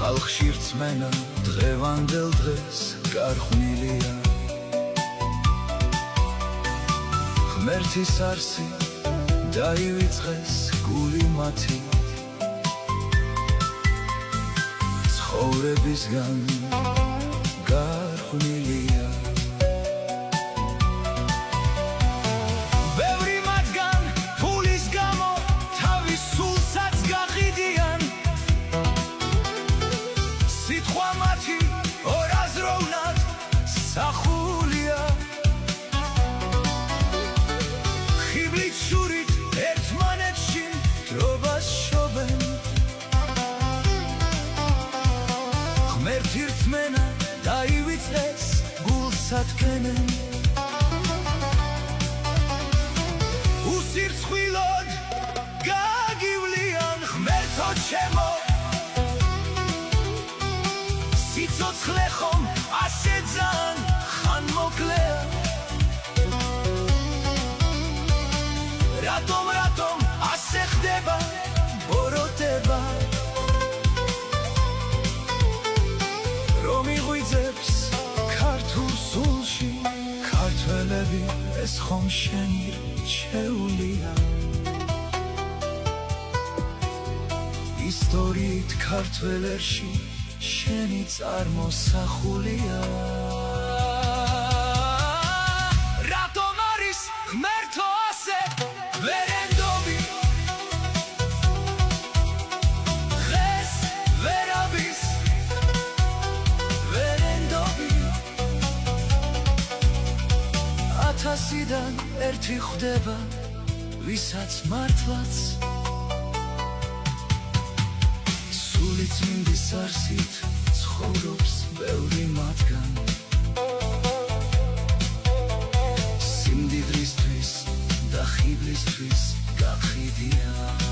ხალხში რწმენა დღევანდელ დღეს გარხვნილია ღმერთის არსი დაივიწყეს გული მათი ცხოვრებისგან გარხვნილია დაივიწყეს გულსათქენენ უსირცხვილოდ გაგივლიან ღმერთო ჩემო სიცოცხლე ხომ ასე ძალიან ხან მოკლეა რატომ ასე ხდება ბოროტება მიღვიძებს ქართულ სულში ქართველები ეს ხომ შენი რჩეულია ისტორიით ქართველ ერში შენი წარმოსახულია რატომ არის ღმერთო ასე ვერენდობი ათასიდან ერთი ხდება ვისაც მართლაც სული წმინდის არსით ცხოვრობს ბევრი მათგან სიმდიდრისთვის და ხიბლისთვის გახიდიან